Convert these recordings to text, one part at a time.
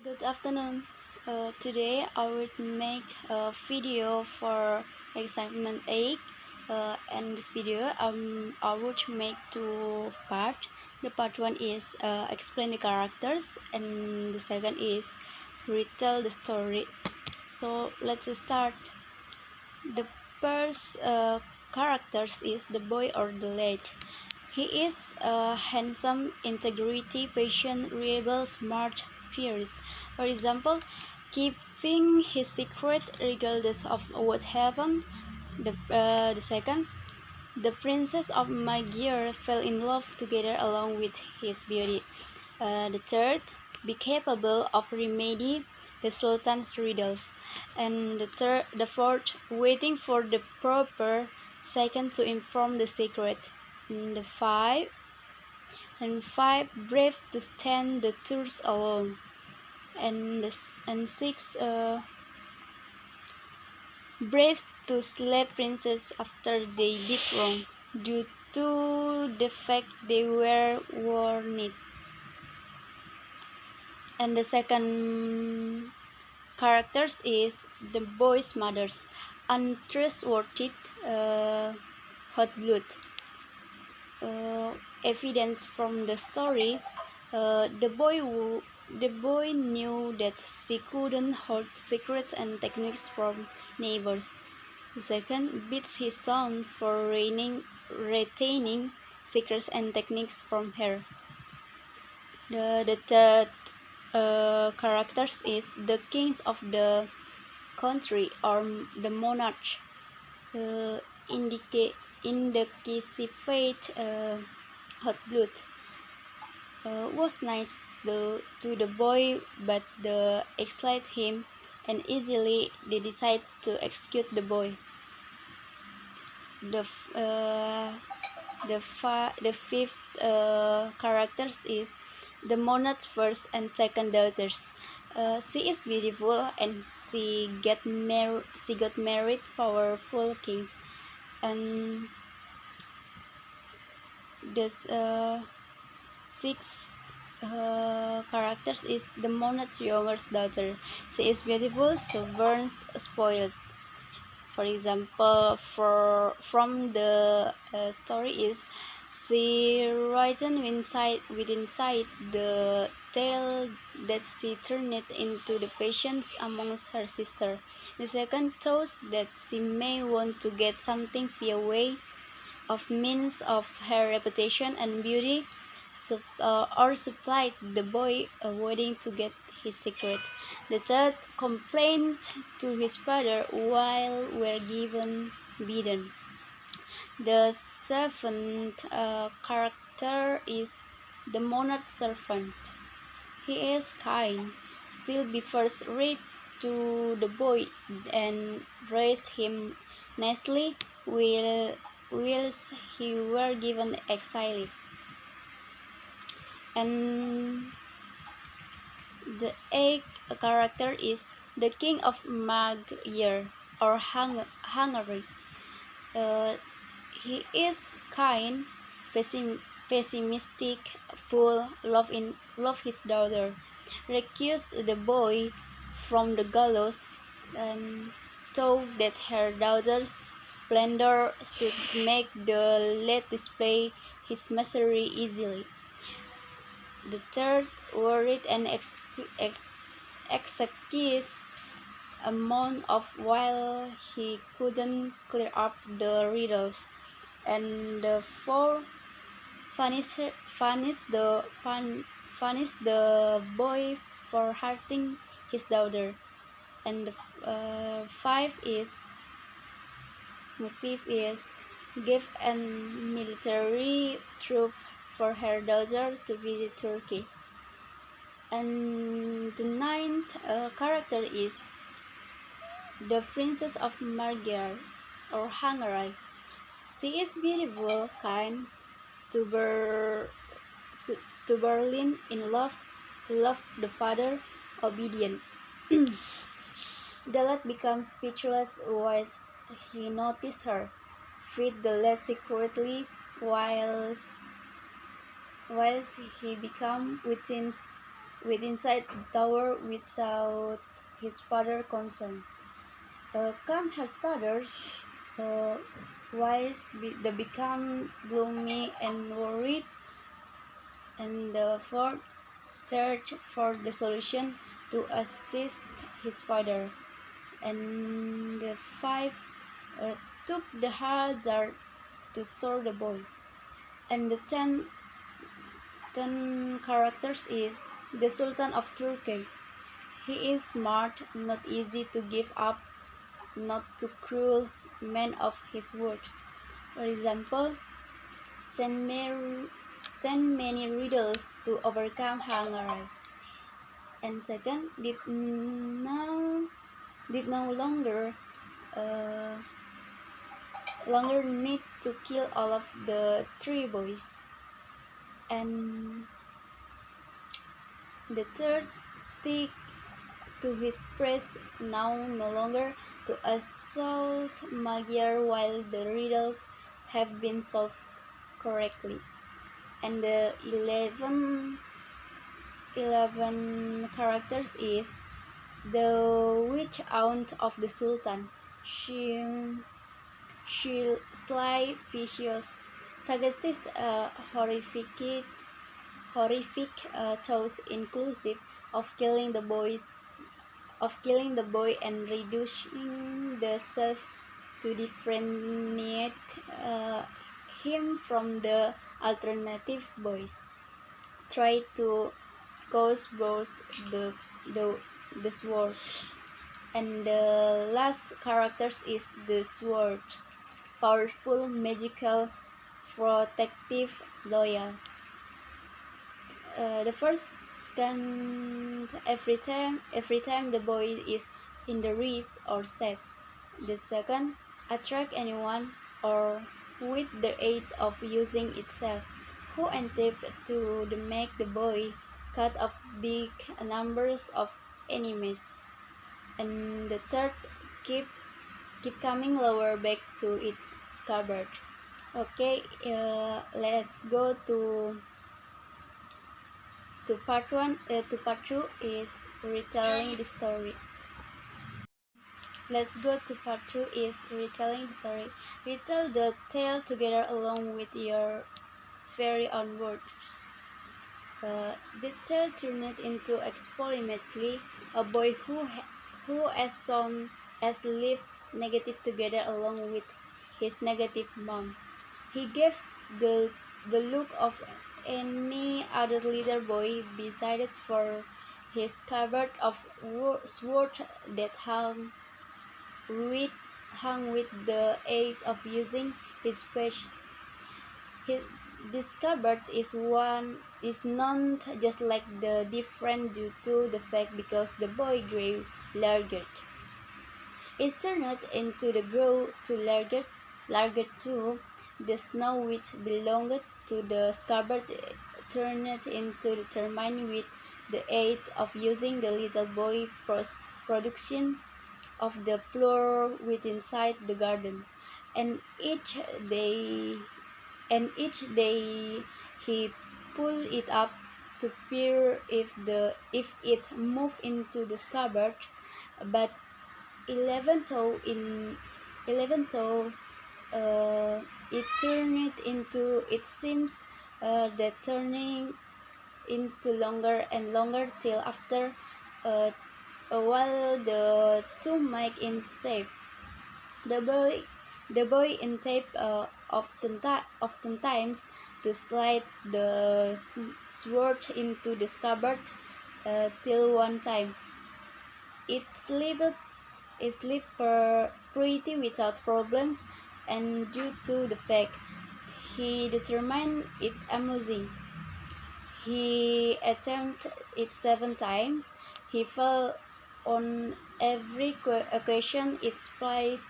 Good afternoon. Today I will make a video for excitement 8. And this video I would make two parts. The part one is explain the characters, and the second is retell the story. So let's start. The first characters is the boy or the lad. He is handsome, integrity, patient, reliable, smart, fierce. For example, keeping his secret regardless of what happened. The second, the princess of Magyar fell in love together along with his beauty. The third, be capable of remedy the sultan's riddles. And the fourth, waiting for the proper second to inform the secret. And the five, brave to stand the tours alone. And six, brave to slay princes after they did wrong, due to the fact they were warned. And the second characters is the boy's mother's untrustworthy, hot blood. Evidence from the story, the boy knew that she couldn't hold secrets and techniques from neighbors. The second beats his son for retaining secrets and techniques from her. The third characters is the kings of the country or the monarch. In the fate, hot blood was nice to the boy, but they excite him, and easily they decide to execute the boy. The fifth characters is the monarch's first and second daughters. She is beautiful, and she got married powerful kings. And this sixth characters is the monarch's youngest daughter. She is beautiful, stubborn, spoiled. For example, from the story is she written within sight the tale that she turned it into the patience amongst her sister. The second thought that she may want to get something via way of means of her reputation and beauty, or supplied the boy avoiding to get his secret. The third complained to his father while were given bidden. The seventh character is the monarch's servant. He is kind, still be first rate to the boy, and raised him nicely whilst he were given exile. And the eighth character is the king of Magyar or Hungary. He is kind, pessimistic, full love his daughter, recused the boy from the gallows, and thought that her daughter's splendor should make the lad display his misery easily. The third worried and excused amount of while he couldn't clear up the riddles. And the fourth punished the boy for hurting his daughter. And the fifth is give a military troop for her daughter to visit Turkey. And the ninth character is the princess of Magyar or Hungary. She is beautiful, kind, stubborn, in love the father, obedient. The lad becomes speechless whilst he notices her, feed the lad secretly whilst he becomes within inside the tower without his father's consent. Come his father's uh, they become gloomy and worried, and the fourth search for the solution to assist his father, and the five uh, took the hard jar to store the boy, and the ten characters is the Sultan of Turkey. He is smart, not easy to give up, not too cruel, man of his word. For example, send, send many riddles to overcome hunger. And second, did no uh, longer need to kill all of the three boys. And the third, stick to his press, now no longer to assault Magyar while the riddles have been solved correctly. And the 11 characters is the witch aunt of the Sultan. She sly, vicious, suggestive, horrific thoughts inclusive of killing the boy and reducing the self to differentiate him from the alternative boys. Try to scourge both the the sword. And the last characters is the swords. Powerful, magical, protective, loyal. The first scan every time the boy is in the risk or sad. The second, attract anyone or with the aid of using itself, who attempt to make the boy cut off big numbers of enemies. And the third, keep coming lower back to its scabbard. Okay, let's go to part one. To part two is retelling the story. Let's go to part two is retelling the story. Retell the tale together along with your very own words. The tale turned into experimentally a boy who as lived negative together along with his negative mom. He gave the look of any other little boy decided for his cupboard of sword that hung with the aid of using his fish. This cupboard is not just like the different due to the fact because the boy grew larger. It turned into the grow to larger too. The snow which belonged to the scabbard turned into determined with the aid of using the little boy production of the floor within inside the garden, and each day he pulled it up to peer if it moved into the scabbard, but 11 though it turned into it seems that turning into longer and longer till after uh, a while the two make in shape. The boy in tape oftentimes to slide the sword into the scabbard till one time it slipped pretty without problems, and due to the fact he determined it amusing. He attempted it 7 times. He fell on every occasion. It played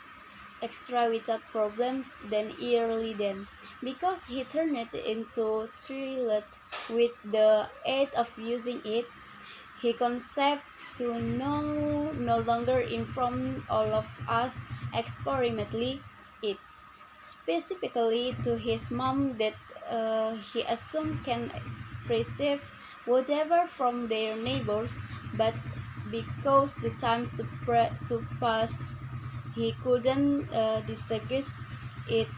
extra without problems then because he turned it into trillet with the aid of using it. He conceived to no longer inform all of us experimentally it, specifically to his mom that he assumed can preserve whatever from their neighbors, but because the time surpassed, he couldn't distinguish it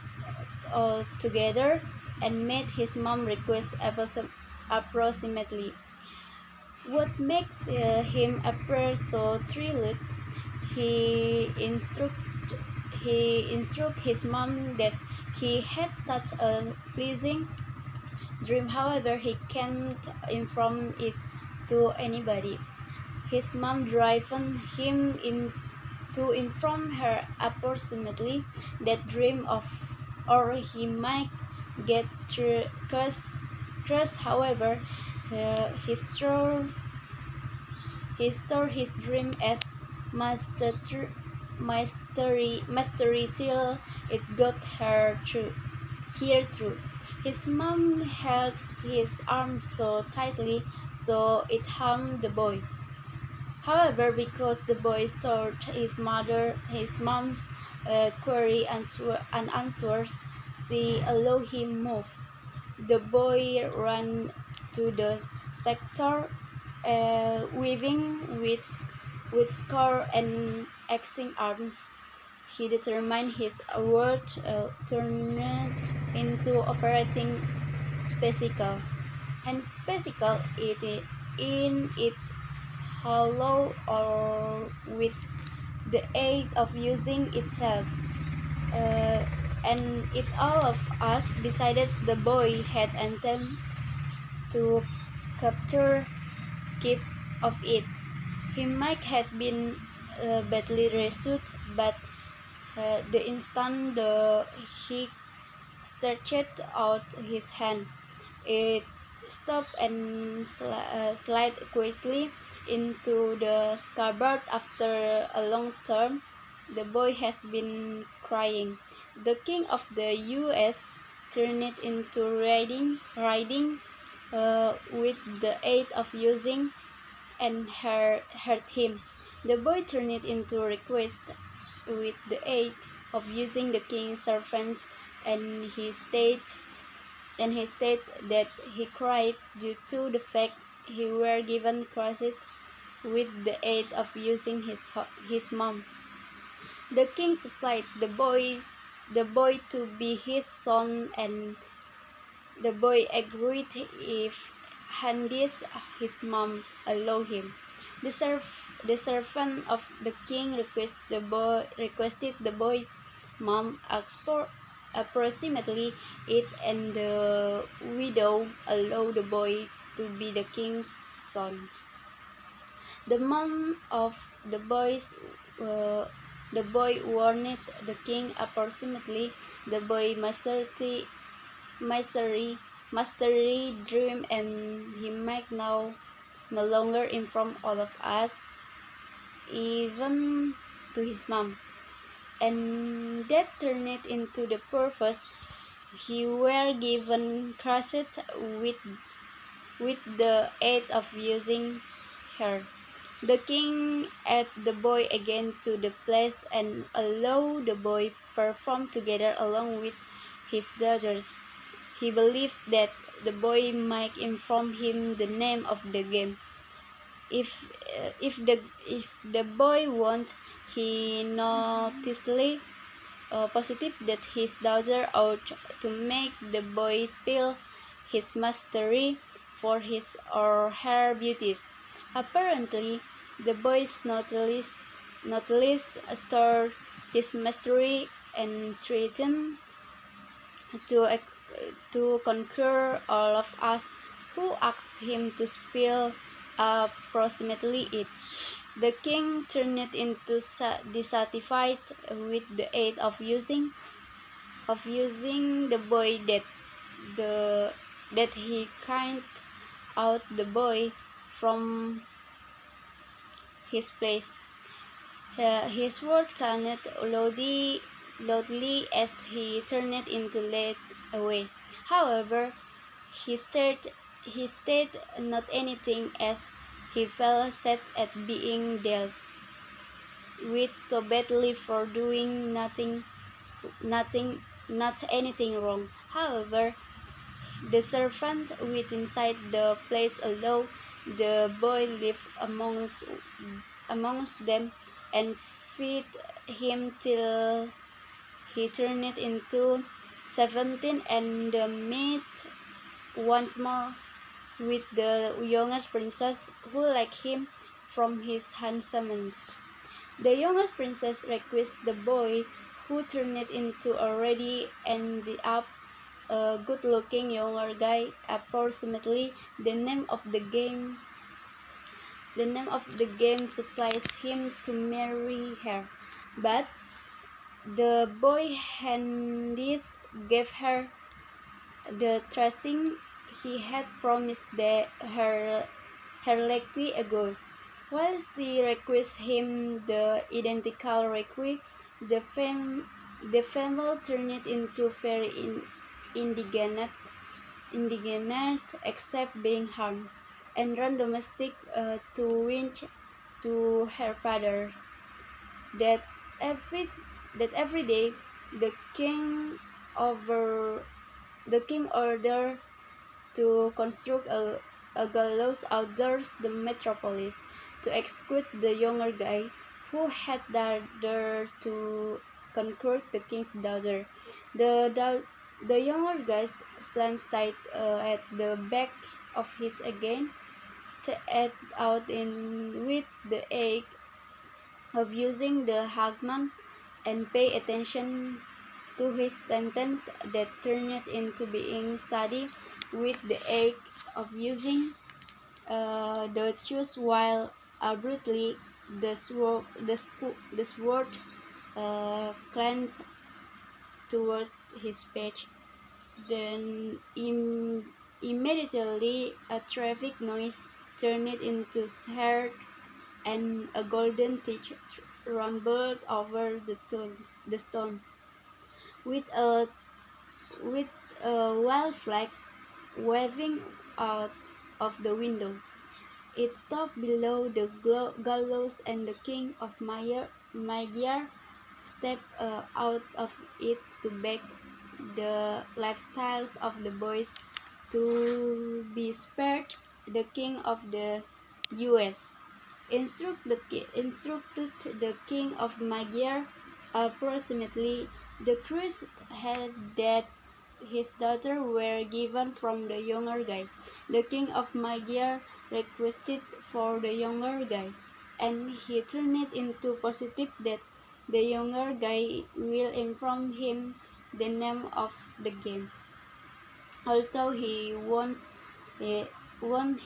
altogether and made his mom request approximately. What makes him appear so thrilled, he instruct his mom that he had such a pleasing dream. However, he can't inform it to anybody. His mom driven him in to inform her approximately that dream of, or he might get cursed. However, he stored his dream as mastery till it got here through. His mom held his arm so tightly so it harmed the boy. However, because the boy stored his mom's query unanswered, she allowed him move. The boy ran to the sector, weaving with scar and axing arms. He determined his word turned into operating spectacle, and spectacle in its hollow or with the aid of using itself. Uh, and it all of us decided the boy had intent to capture keep of it. He might have been badly rescued, but the instant he stretched out his hand, it stopped and slid quickly into the scabbard. After a long term, the boy has been crying. The king of the U.S. turned it into riding with the aid of using and hurt him. The boy turned it into request with the aid of using the king's servants, and he stated that he cried due to the fact he were given crushed with the aid of using his mom. The king supplied the boy to be his son, and the boy agreed if Handis, his mom, allowed him. The servant of the king requested the boy's mom asked for approximately it, and the widow allowed the boy to be the king's son. The mom of uh, the boy warned the king approximately the boy mastery dream, and he might now no longer inform all of us, even to his mom. And that turned it into the purpose he were given crushed with the aid of using her. The king added the boy again to the place and allowed the boy perform together along with his daughters. He believed that the boy might inform him the name of the game. If the boy won't, he noticeably positive that his daughter ought to make the boy spill his mastery for his or her beauties. Apparently, the boy's not least stored his mastery and threatened to conquer all of us who asked him to spill approximately it. The king turned it into dissatisfied with the aid of using the boy that he kicked out the boy from his place. His words cannot loudly as he turned it into led away. However, he stayed not anything, as he felt sad at being dealt with so badly for doing not anything wrong. However, The servant within sight the place allow the boy live amongst them, and feed him till he turned into 17, and meet once more with the youngest princess, who liked him from his handsomeness. The youngest princess requests the boy, who turned into already ended up a good-looking younger guy. Approximately the name of the game supplies him to marry her, but the boy Handis gave her the tracing he had promised her lately ago. While she requests him the identical request, the family turned into very indignant except being harmed, and run domestic to winch to her father that every every day the king over the king ordered to construct a gallows outdoors the metropolis to execute the younger guy who had dared to conquer the king's daughter. The younger guy's plans tied at the back of his again to add out in with the aid of using the hangman and pay attention to his sentence that turned into being studied with the aid of using the choose while abruptly the sword clenched towards his page. Then immediately a traffic noise turned into hair, and a golden teeth rumbled over the stone. With a with a wild flag waving out of the window. It stopped below the gallows, and the king of Magyar stepped out of it to beg the lifestyles of the boys to be spared. The king of the U.S. instructed the king of Magyar approximately the Christ had that his daughter were given from the younger guy. The king of Magyar requested for the younger guy, and he turned it into positive that the younger guy will inform him the name of the game. Although he won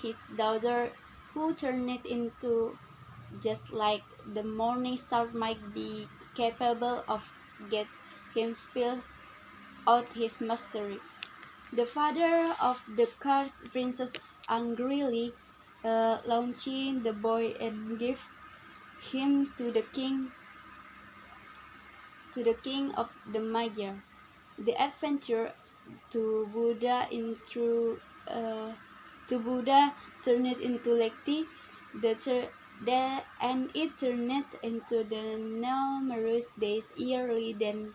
his daughter, who turned it into just like the morning star might be capable of get him spill out his mastery. The father of the cursed princess angrily launching the boy and give him to the king of the Magyar. The adventure to Buddha turned into Lekti, and it turned into the numerous days yearly then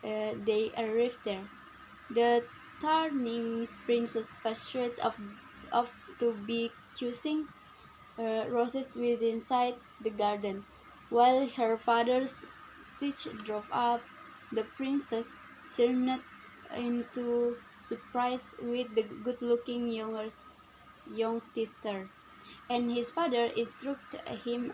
they arrived there. The turning princess pursued of to be choosing roses within inside the garden, while her father's teach drove up. The princess turned into surprise with the good-looking young sister, and his father instructed him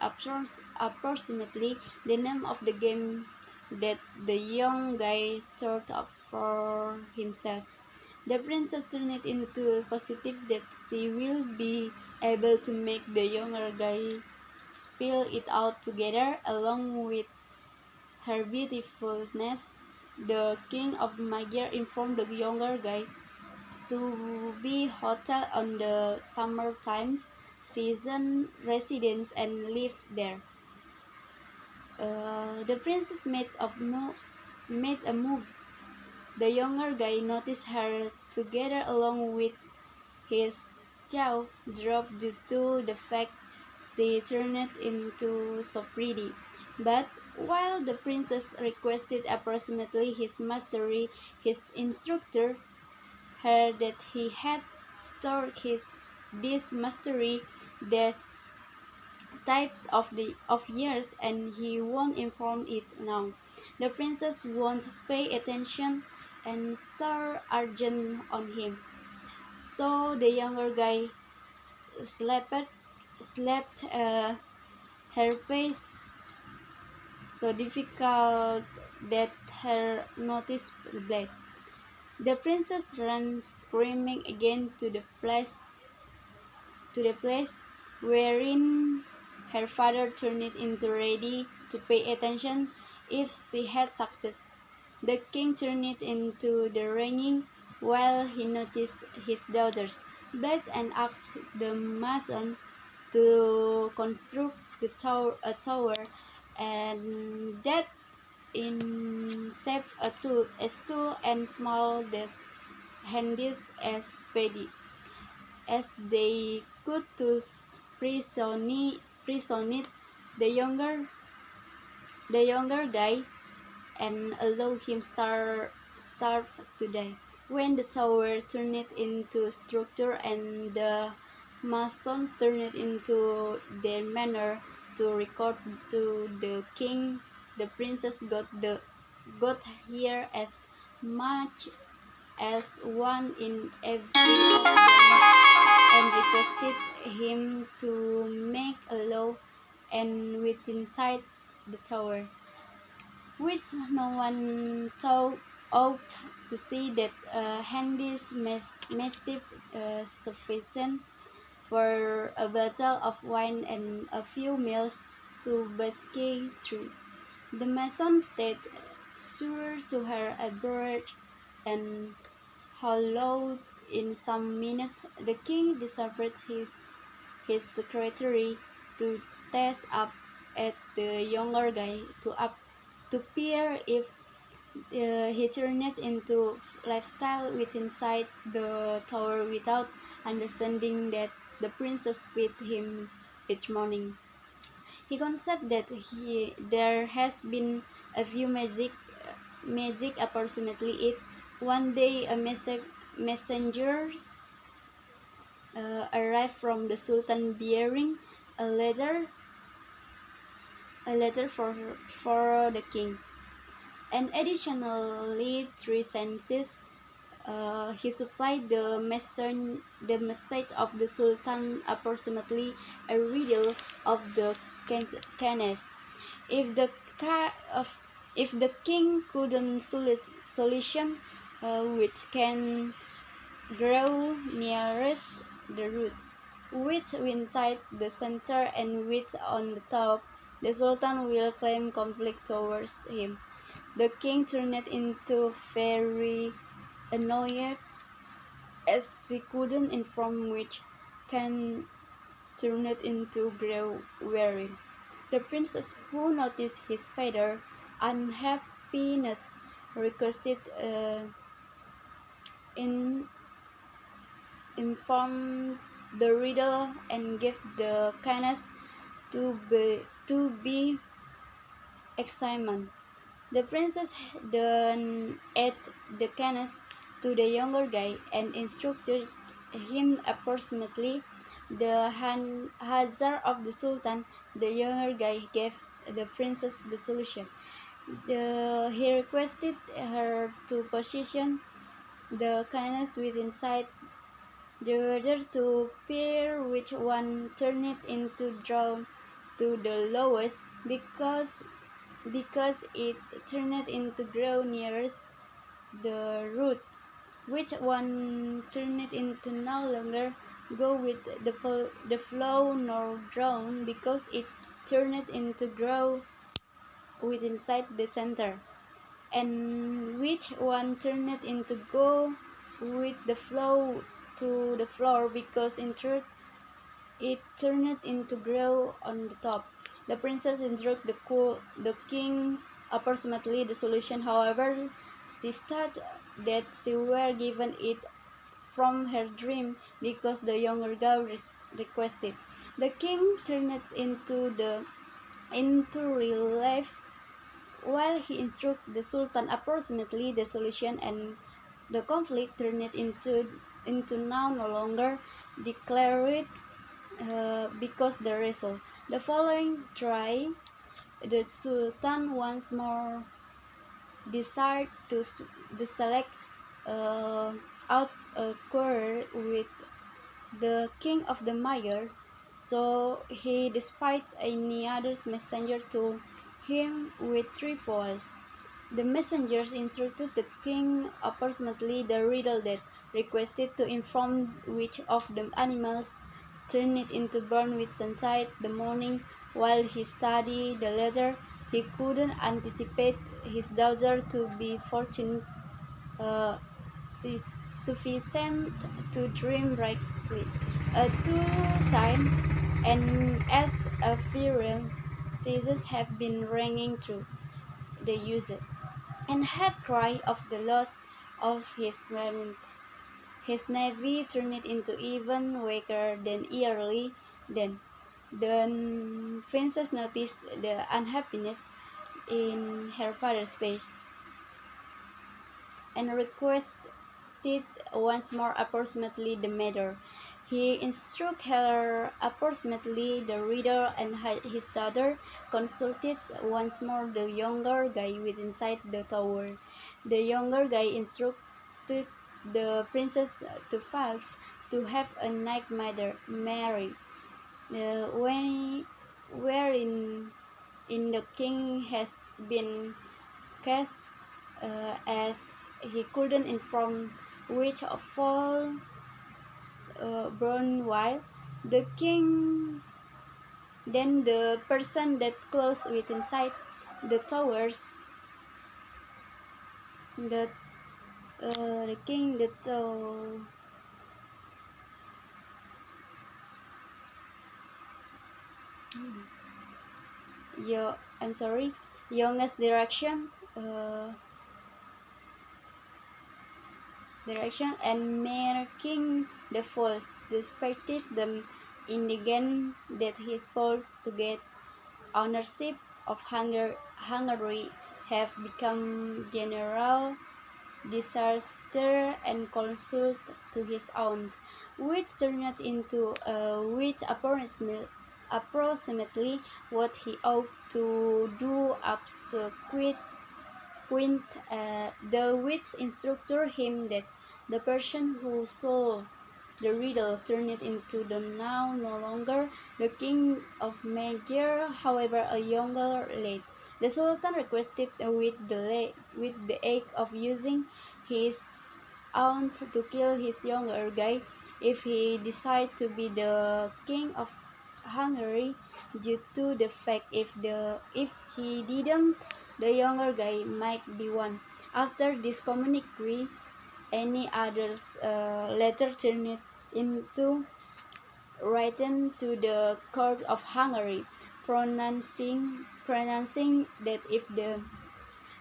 approximately the name of the game that the young guy started up for himself. The princess turned it into positive that she will be able to make the younger guy spill it out together along with her beautifulness. The king of Magyar informed the younger guy to be hotel on the summer times season residence and live there. The princess made a move. The younger guy noticed her together along with his jaw dropped due to the fact she turned into so pretty. But while the princess requested approximately his mastery, his instructor her that he had stored this mystery these types of years, and he won't inform it now. The princess won't pay attention and star urgent on him. So the younger guy slept slept her pace so difficult that her noticed black. The princess ran screaming again to the place wherein her father turned it into ready to pay attention if she had success. The king turned it into the ringing while he noticed his daughters bled and asked the mason to construct a tower and that in shape a stool and small desk handy as petty as they could to prison it the younger guy and allow him starve to die. When the tower turned it into structure and the masons turned it into their manner to record to the king, the princess got here as much as one in every of them and requested him to make a law and within inside the tower, which no one thought ought to see that Handy's massive sufficient for a bottle of wine and a few meals to basket through. The mason stayed sure to her a bird and hollowed in some minutes. The king delivered his secretary to test up at the younger guy to peer if he turned it into lifestyle within inside the tower without understanding that the princess fed him each morning. He conceived that there has been a few magic approximately it. One day a messengers arrived from the sultan bearing a letter for the king. And additionally, 3 senses, he supplied the message of the Sultan approximately a riddle of the canes. If the if the king couldn't solution which can grow nearest the roots, which inside the center and which on the top, the Sultan will claim conflict towards him. The king turned into very annoyed as he couldn't inform which can turn it into grow weary. The princess, who noticed his father unhappiness, requested in inform the riddle and gave the kindness to be examined. The princess then ate the canes to the younger guy and instructed him approximately the hazard of the sultan. The younger guy gave the princess the solution. He requested her to position the canes within sight, the other to pair which one turned it into drawn to the lowest because it turned into grow nearest the root, which one turned into no longer go with the flow nor drown because it turned into grow with inside the center, and which one turned into go with the flow to the floor because in truth it turned into grow on the top. The princess instructed the king approximately the solution. However, she thought that she were given it from her dream because the younger girl requested. The king turned it into real life while he instructed the sultan approximately the solution, and The conflict turned into now no longer declared because the result. The following try, the Sultan once more desired to select uh, out a quarrel with the king of the Mayor, so he despatched any other messenger to him with 3 foals. The messengers instructed the king approximately the riddle that requested to inform which of the animals turned it into burn with sunset the morning. While he studied the letter, he couldn't anticipate his daughter to be fortunate uh, sufficient to dream rightly. Two-time and as a funeral seasons have been ringing through the user, and had cry of the loss of his remnant. His navy turned into even weaker than yearly. Then the princess noticed the unhappiness in her father's face, and requested once more approximately the matter. He instructed her approximately the reader, and his daughter consulted once more the younger guy within inside the tower. The younger guy instructed the princess to fast to have a night marry, when wherein in the king has been cast, as he couldn't inform which of all burned while the king. Then the person that close within sight the towers, the king that I'm sorry, youngest direction and marking the falls, despite them indignant that his falls to get ownership of Hungary have become general disaster, and consult to his aunt, which turned into which approximately what he ought to do subsequent quint, the which instructor him that the person who solved the riddle turned it into the now no longer the king of Magyar, however a younger lad. The Sultan requested with the ache of using his aunt to kill his younger guy if he decided to be the king of Hungary, due to the fact if he didn't, the younger guy might be one. After this communique, any others letter turned into written to the court of Hungary, pronouncing that if the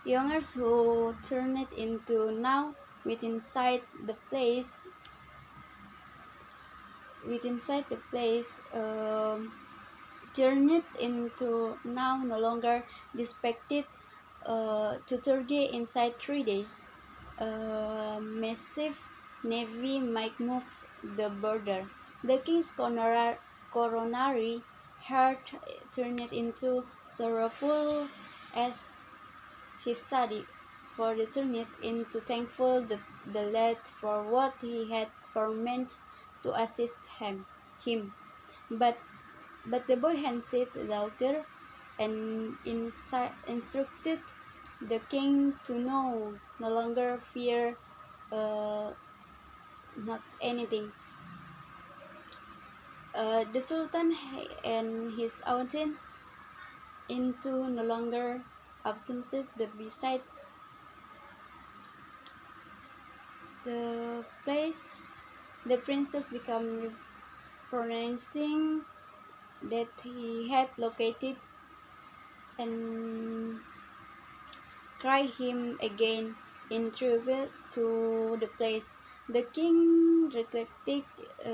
youngers who turned it into now turn it into now no longer expected to Turkey inside 3 days. Massive navy might move the border. The king's coronary heart turned into sorrowful as he studied, for the turned into thankful the lad for what he had meant to assist him. But the boy answered louder and instructed the king to no longer fear not anything. The Sultan and his aunt into no longer assumed the beside the place. The princess became pronouncing that he had located and cry him again in tribute to the place. The king reflected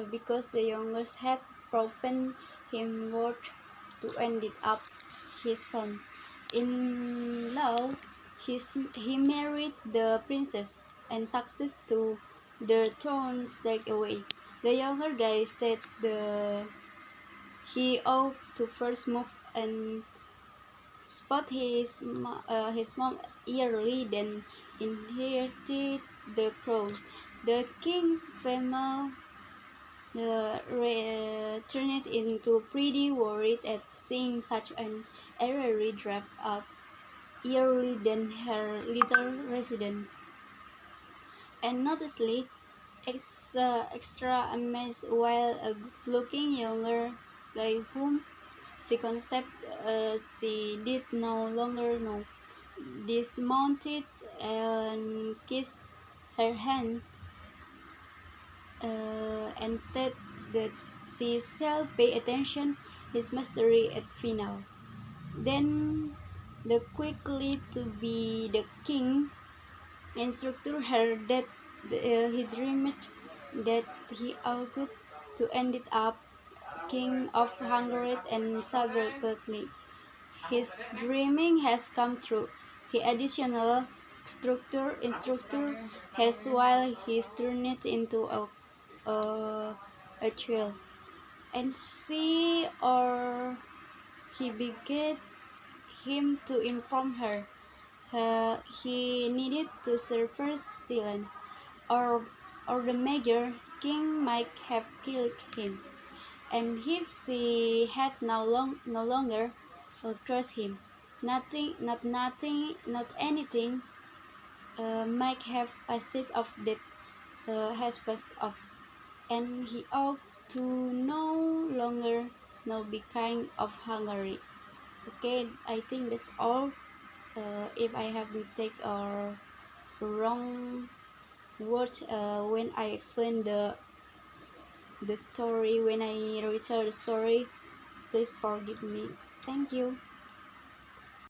because the youngest had proven him worth to end it up his son. In law, he married the princess, and success to their throne take away. The younger guy said he ought to first move and spot his mom early, then inherited the crown. The king family turned into pretty worried at seeing such an error draft up earlier than her little residence, and noticeably extra amazed while a good-looking younger guy whom she conceived she did no longer know dismounted and kissed her hand and said that she shall pay attention his mastery at final. Then the quickly to be the king instructed her that he dreamed that he ought to end it up king of Hungary and subsequently. His dreaming has come true. He additional instructor has while he turned into a child. And she or he begged him to inform her he needed to suffer silence, or the major king might have killed him, and if she had no longer trust him, not anything might have passed of that has passed off, and he ought to no longer know be kind of Hungary. Okay, I think that's all. If I have mistake or wrong words when I explain the story, when I retell the story, please forgive me. Thank you.